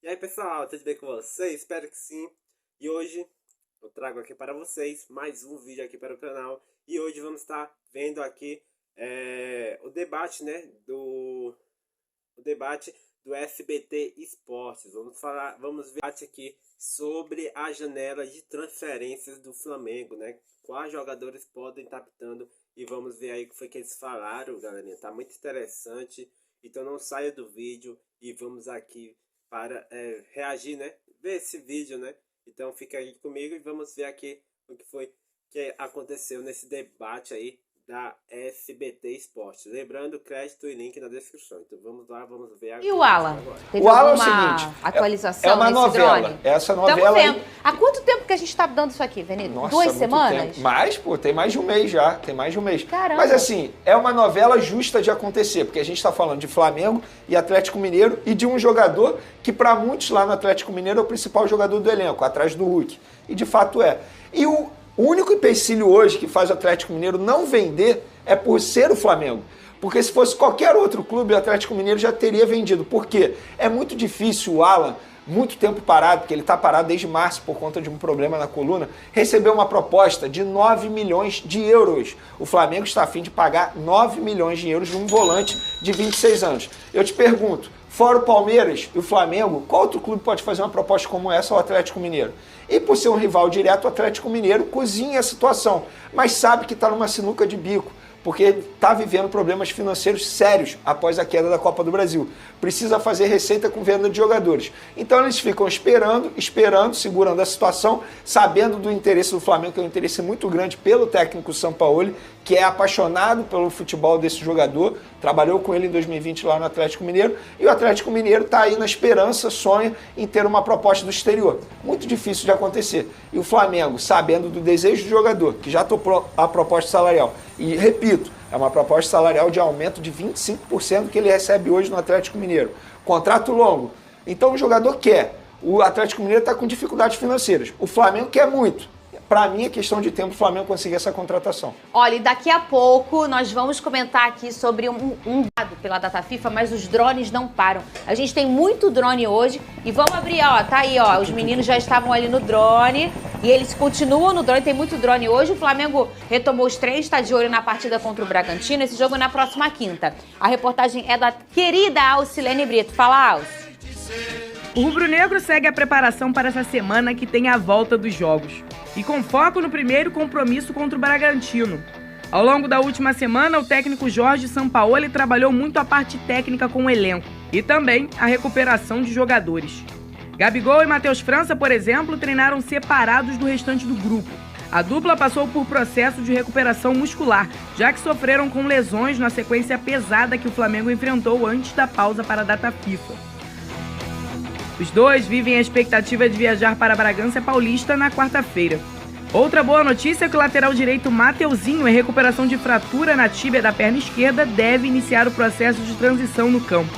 E aí pessoal, tudo bem com vocês? Espero que sim. E hoje eu trago aqui para vocês mais um vídeo aqui para o canal. E hoje vamos estar vendo aqui o debate, né, o debate do SBT Esportes. Vamos ver aqui sobre a janela de transferências do Flamengo, né? Quais jogadores podem estar optando, e vamos ver aí o que foi que eles falaram, galerinha. Tá muito interessante. Então não saia do vídeo e vamos aqui para reagir, né? Ver esse vídeo, né? Então fica aí comigo e vamos ver aqui o que foi que aconteceu nesse debate aí da SBT Esportes. Lembrando, crédito e link na descrição. Então vamos lá, vamos ver agora. E o Alan? O Alan é o seguinte, atualização é uma nesse novela. drone? Essa novela Estamos vendo. Há quanto tempo que a gente está dando isso aqui, Venito? Nossa, 2 muito semanas? tempo. Mais, pô, tem mais de um mês já. Tem mais de um mês. Caramba. Mas assim, é uma novela justa de acontecer, porque a gente está falando de Flamengo e Atlético Mineiro e de um jogador que para muitos lá no Atlético Mineiro é o principal jogador do elenco, atrás do Hulk. E de fato é. E o único empecilho hoje que faz o Atlético Mineiro não vender é por ser o Flamengo. Porque se fosse qualquer outro clube, o Atlético Mineiro já teria vendido. Por quê? É muito difícil o Alan, muito tempo parado, porque ele está parado desde março por conta de um problema na coluna, receber uma proposta de 9 milhões de euros. O Flamengo está a fim de pagar 9 milhões de euros de um volante de 26 anos. Eu te pergunto, fora o Palmeiras e o Flamengo, qual outro clube pode fazer uma proposta como essa ao Atlético Mineiro? E por ser um rival direto, o Atlético Mineiro cozinha a situação, mas sabe que está numa sinuca de bico, porque está vivendo problemas financeiros sérios após a queda da Copa do Brasil. Precisa fazer receita com venda de jogadores. Então eles ficam esperando, segurando a situação, sabendo do interesse do Flamengo, que é um interesse muito grande pelo técnico Sampaoli, que é apaixonado pelo futebol desse jogador, trabalhou com ele em 2020 lá no Atlético Mineiro, e o Atlético Mineiro está aí na esperança, sonha em ter uma proposta do exterior. Muito difícil de acontecer. E o Flamengo, sabendo do desejo do jogador, que já topou a proposta salarial, e repito, é uma proposta salarial de aumento de 25% que ele recebe hoje no Atlético Mineiro. Contrato longo. Então o jogador quer. O Atlético Mineiro está com dificuldades financeiras. O Flamengo quer muito. Para mim é questão de tempo o Flamengo conseguir essa contratação. Olha, e daqui a pouco nós vamos comentar aqui sobre um dado pela data FIFA, mas os drones não param. A gente tem muito drone hoje e vamos abrir, ó, tá aí, ó, os meninos já estavam ali no drone e eles continuam no drone, tem muito drone hoje. O Flamengo retomou os treinos, está de olho na partida contra o Bragantino, esse jogo é na próxima quinta. A reportagem é da querida Alcilene Brito. Fala, Alce. O rubro-negro segue a preparação para essa semana que tem a volta dos jogos. E com foco no primeiro compromisso contra o Bragantino. Ao longo da última semana, o técnico Jorge Sampaoli trabalhou muito a parte técnica com o elenco e também a recuperação de jogadores. Gabigol e Matheus França, por exemplo, treinaram separados do restante do grupo. A dupla passou por processo de recuperação muscular, já que sofreram com lesões na sequência pesada que o Flamengo enfrentou antes da pausa para a data FIFA. Os dois vivem a expectativa de viajar para Bragança Paulista na quarta-feira. Outra boa notícia é que o lateral direito Mateuzinho, em recuperação de fratura na tíbia da perna esquerda, deve iniciar o processo de transição no campo.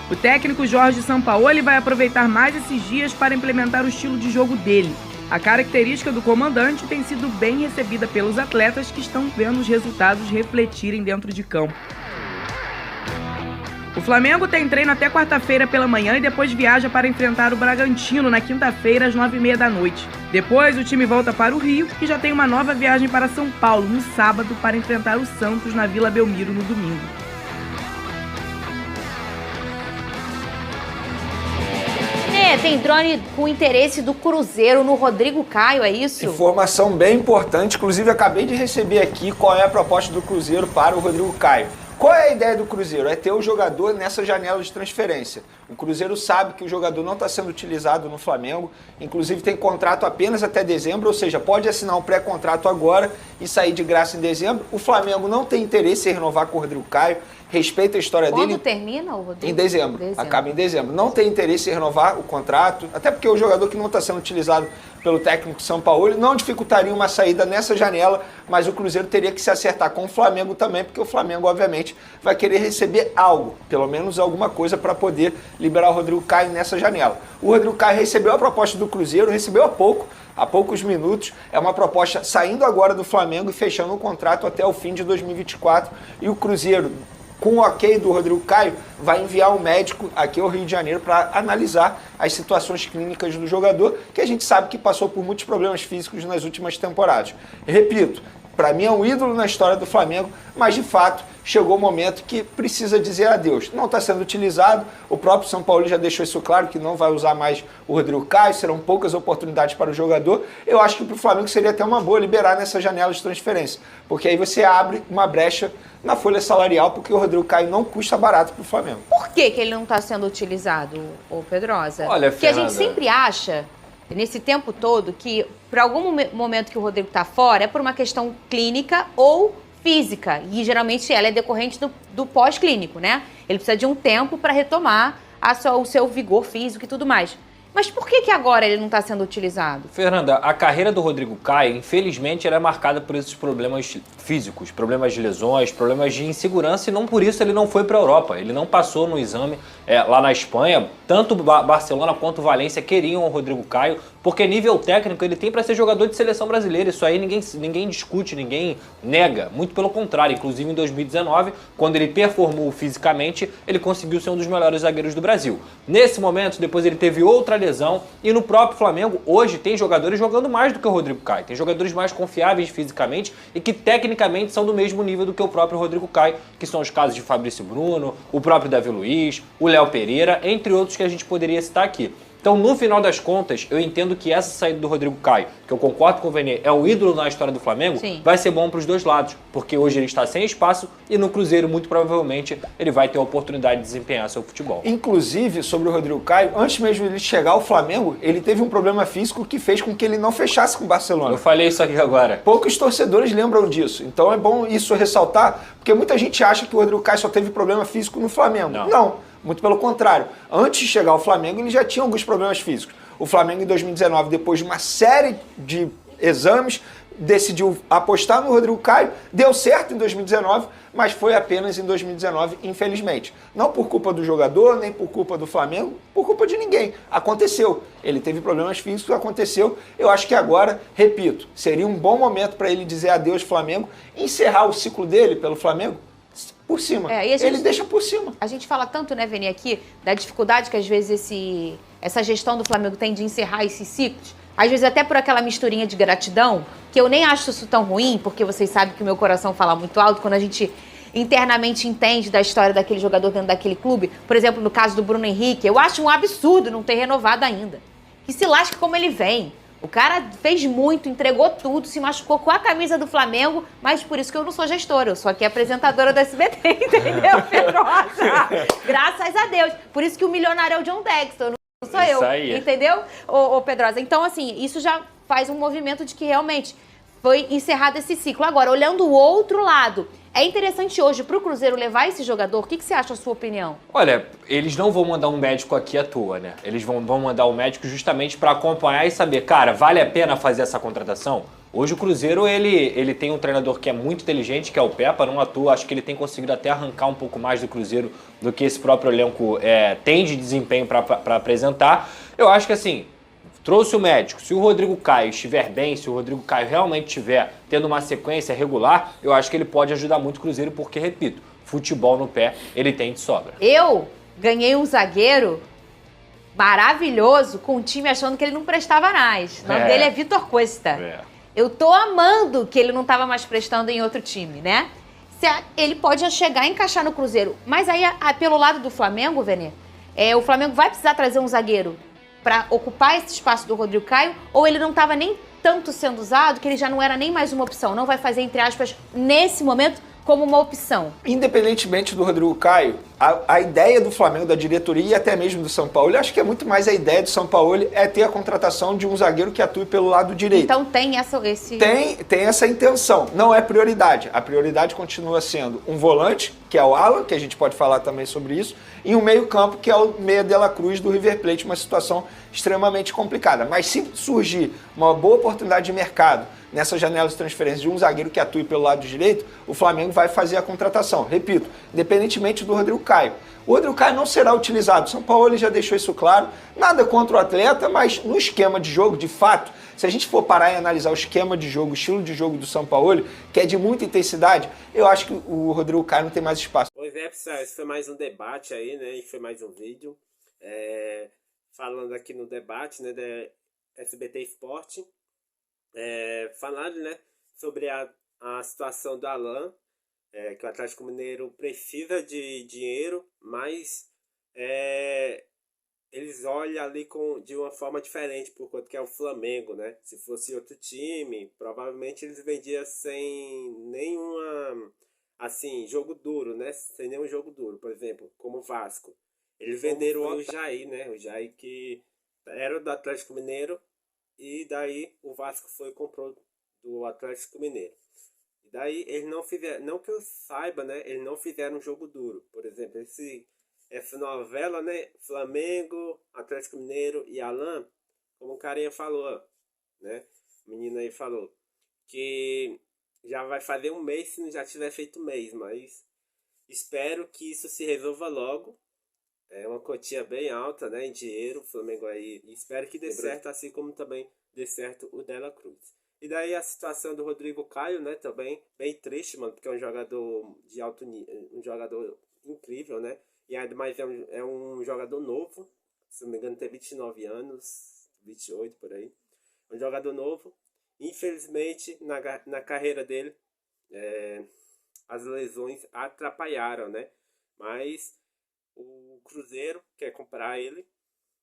O técnico Jorge Sampaoli vai aproveitar mais esses dias para implementar o estilo de jogo dele. A característica do comandante tem sido bem recebida pelos atletas que estão vendo os resultados refletirem dentro de campo. O Flamengo tem treino até quarta-feira pela manhã e depois viaja para enfrentar o Bragantino na quinta-feira às 9h30 da noite. Depois o time volta para o Rio e já tem uma nova viagem para São Paulo no sábado para enfrentar o Santos na Vila Belmiro no domingo. Tem drone com interesse do Cruzeiro no Rodrigo Caio, é isso? Informação bem importante, inclusive acabei de receber aqui qual é a proposta do Cruzeiro para o Rodrigo Caio. Qual é a ideia do Cruzeiro? É ter o jogador nessa janela de transferência. O Cruzeiro sabe que o jogador não está sendo utilizado no Flamengo, inclusive tem contrato apenas até dezembro, ou seja, pode assinar um pré-contrato agora e sair de graça em dezembro. O Flamengo não tem interesse em renovar com o Rodrigo Caio, respeita a história dele. Quando termina o Rodrigo? Em dezembro, acaba em dezembro. Não tem interesse em renovar o contrato, até porque o jogador que não está sendo utilizado pelo técnico Sampaoli não dificultaria uma saída nessa janela, mas o Cruzeiro teria que se acertar com o Flamengo também, porque o Flamengo, obviamente, vai querer receber algo, pelo menos alguma coisa para poder liberar o Rodrigo Caio nessa janela. O Rodrigo Caio recebeu a proposta do Cruzeiro, recebeu há poucos minutos, é uma proposta saindo agora do Flamengo e fechando o contrato até o fim de 2024, e o Cruzeiro com o ok do Rodrigo Caio, vai enviar um médico aqui ao Rio de Janeiro para analisar as situações clínicas do jogador, que a gente sabe que passou por muitos problemas físicos nas últimas temporadas. Repito, para mim é um ídolo na história do Flamengo, mas de fato chegou o momento que precisa dizer adeus. Não está sendo utilizado, o próprio São Paulo já deixou isso claro, que não vai usar mais o Rodrigo Caio, serão poucas oportunidades para o jogador. Eu acho que para o Flamengo seria até uma boa liberar nessa janela de transferência, porque aí você abre uma brecha na folha salarial, porque o Rodrigo Caio não custa barato para o Flamengo. Por que ele não está sendo utilizado, ô Pedrosa? Olha, porque a Fernanda, gente sempre acha, nesse tempo todo, que por algum momento que o Rodrigo está fora, é por uma questão clínica ou física. E geralmente ela é decorrente do pós-clínico, né? Ele precisa de um tempo para retomar o seu vigor físico e tudo mais. Mas por que agora ele não está sendo utilizado? Fernanda, a carreira do Rodrigo Caio, infelizmente, ela é marcada por esses problemas físicos, problemas de lesões, problemas de insegurança, e não por isso ele não foi para a Europa. Ele não passou no exame lá na Espanha. Tanto Barcelona quanto Valência queriam o Rodrigo Caio, porque nível técnico ele tem para ser jogador de seleção brasileira. Isso aí ninguém discute, ninguém nega. Muito pelo contrário, inclusive em 2019, quando ele performou fisicamente, ele conseguiu ser um dos melhores zagueiros do Brasil. Nesse momento, depois ele teve outra lesão, e no próprio Flamengo, hoje tem jogadores jogando mais do que o Rodrigo Caio. Tem jogadores mais confiáveis fisicamente e que tecnicamente são do mesmo nível do que o próprio Rodrigo Caio, que são os casos de Fabrício Bruno, o próprio Davi Luiz, o Léo Pereira, entre outros que a gente poderia citar aqui. Então, no final das contas, eu entendo que essa saída do Rodrigo Caio, que eu concordo com o Vene, é o ídolo na história do Flamengo, Sim. vai ser bom para os dois lados, porque hoje ele está sem espaço e no Cruzeiro, muito provavelmente, ele vai ter a oportunidade de desempenhar seu futebol. Inclusive, sobre o Rodrigo Caio, antes mesmo de ele chegar ao Flamengo, ele teve um problema físico que fez com que ele não fechasse com o Barcelona. Eu falei isso aqui agora. Poucos torcedores lembram disso, então é bom isso ressaltar, porque muita gente acha que o Rodrigo Caio só teve problema físico no Flamengo. Não. Muito pelo contrário. Antes de chegar ao Flamengo, ele já tinha alguns problemas físicos. O Flamengo, em 2019, depois de uma série de exames, decidiu apostar no Rodrigo Caio. Deu certo em 2019, mas foi apenas em 2019, infelizmente. Não por culpa do jogador, nem por culpa do Flamengo, por culpa de ninguém. Aconteceu. Ele teve problemas físicos, aconteceu. Eu acho que agora, repito, seria um bom momento para ele dizer adeus ao Flamengo, encerrar o ciclo dele pelo Flamengo por cima. Ele deixa por cima. A gente fala tanto, né, Veni, aqui, da dificuldade que às vezes essa gestão do Flamengo tem de encerrar esses ciclos. Às vezes até por aquela misturinha de gratidão, que eu nem acho isso tão ruim, porque vocês sabem que o meu coração fala muito alto quando a gente internamente entende da história daquele jogador dentro daquele clube. Por exemplo, no caso do Bruno Henrique, eu acho um absurdo não ter renovado ainda. Que se lasque como ele vem. O cara fez muito, entregou tudo, se machucou com a camisa do Flamengo, mas por isso que eu não sou gestora, eu sou aqui apresentadora do SBT, entendeu, Pedrosa? Graças a Deus. Por isso que o milionário é o John Textor, não sou eu, aí. Entendeu, ô Pedrosa? Então, assim, isso já faz um movimento de que realmente foi encerrado esse ciclo. Agora, olhando o outro lado, é interessante hoje para o Cruzeiro levar esse jogador? O que você acha, a sua opinião? Olha, eles não vão mandar um médico aqui à toa, né? Eles vão mandar um médico justamente para acompanhar e saber, cara, vale a pena fazer essa contratação? Hoje o Cruzeiro, ele tem um treinador que é muito inteligente, que é o Pepa, não à toa, acho que ele tem conseguido até arrancar um pouco mais do Cruzeiro do que esse próprio elenco tem de desempenho para apresentar. Eu acho que assim, trouxe o médico, se o Rodrigo Caio estiver bem, se o Rodrigo Caio realmente estiver tendo uma sequência regular, eu acho que ele pode ajudar muito o Cruzeiro, porque, repito, futebol no pé ele tem de sobra. Eu ganhei um zagueiro maravilhoso com o time achando que ele não prestava mais. O nome dele é Vitor Cuesta. Eu tô amando que ele não estava mais prestando em outro time, né? Ele pode chegar e encaixar no Cruzeiro. Mas aí, pelo lado do Flamengo, Vene, o Flamengo vai precisar trazer um zagueiro para ocupar esse espaço do Rodrigo Caio, ou ele não estava nem tanto sendo usado, que ele já não era nem mais uma opção, não vai fazer, entre aspas, nesse momento, como uma opção? Independentemente do Rodrigo Caio, a ideia do Flamengo, da diretoria e até mesmo do São Paulo, eu acho que é muito mais a ideia do São Paulo é ter a contratação de um zagueiro que atue pelo lado direito. Então tem Tem essa intenção, não é prioridade. A prioridade continua sendo um volante, que é o Alan, que a gente pode falar também sobre isso, e um meio-campo, que é o Meia de la Cruz do River Plate, uma situação extremamente complicada. Mas se surgir uma boa oportunidade de mercado nessa janela de transferência de um zagueiro que atue pelo lado direito, o Flamengo vai fazer a contratação. Repito, independentemente do Rodrigo Caio. Caio. O Rodrigo Caio não será utilizado. O São Paulo já deixou isso claro. Nada contra o atleta, mas no esquema de jogo, de fato, se a gente for parar e analisar o esquema de jogo, o estilo de jogo do São Paulo, que é de muita intensidade, eu acho que o Rodrigo Caio não tem mais espaço. Pois é, pessoal, esse foi mais um debate aí, né? E foi mais um vídeo. Falando aqui no debate, né, da SBT Esporte. Falando, né, sobre a situação do Alan, que o Atlético Mineiro precisa de dinheiro, mas eles olham ali de uma forma diferente, por conta que é o Flamengo, né? Se fosse outro time, provavelmente eles vendiam sem nenhuma, assim, jogo duro, né? Sem nenhum jogo duro, por exemplo, como o Vasco. Eles venderam o Jair, né? O Jair que era do Atlético Mineiro, e daí o Vasco foi e comprou do Atlético Mineiro. E daí eles não fizeram, não que eu saiba, né? Eles não fizeram um jogo duro. Por exemplo, essa novela, né? Flamengo, Atlético Mineiro e Alan, como o carinha falou, né? O menino aí falou que já vai fazer um mês se não já tiver feito um mês, mas espero que isso se resolva logo. É uma quantia bem alta, né, em dinheiro, o Flamengo aí. E espero que dê certo, assim como também dê certo o Dela Cruz. E daí a situação do Rodrigo Caio, né, também bem triste, mano, porque é um jogador de alto nível, um jogador incrível, né? E ainda mais é um jogador novo, se não me engano tem 29 anos, 28 por aí. Um jogador novo. Infelizmente, na carreira dele, as lesões atrapalharam, né? Mas o Cruzeiro quer comprar ele,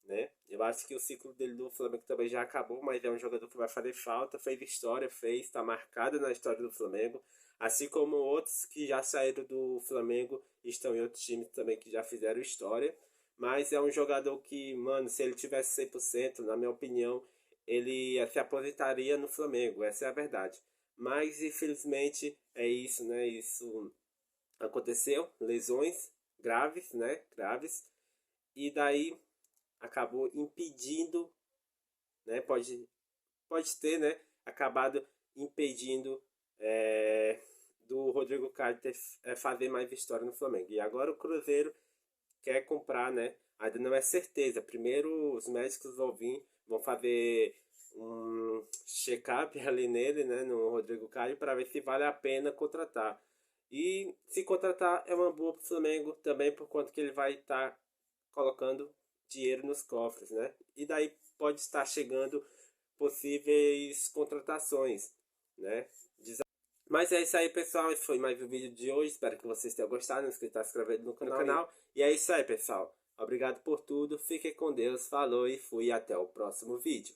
né? Eu acho que o ciclo dele do Flamengo também já acabou, mas é um jogador que vai fazer falta, fez história, está marcado na história do Flamengo, assim como outros que já saíram do Flamengo estão em outros times também que já fizeram história, mas é um jogador que, mano, se ele tivesse 100%, na minha opinião, ele se aposentaria no Flamengo, essa é a verdade. Mas infelizmente é isso, né? Isso aconteceu, lesões graves, né? Graves. E daí acabou impedindo, né? Pode ter, né? Acabado impedindo do Rodrigo Caio fazer mais história no Flamengo. E agora o Cruzeiro quer comprar, né? Ainda não é certeza. Primeiro os médicos vão fazer um check-up ali nele, né? No Rodrigo Caio, para ver se vale a pena contratar. E se contratar é uma boa para o Flamengo também, por conta que ele vai estar colocando dinheiro nos cofres, né? E daí pode estar chegando possíveis contratações, né? Mas é isso aí, pessoal. Esse foi mais um vídeo de hoje. Espero que vocês tenham gostado. Não esqueça de se inscrever no canal. E é isso aí, pessoal. Obrigado por tudo. Fiquem com Deus. Falou e fui. Até o próximo vídeo.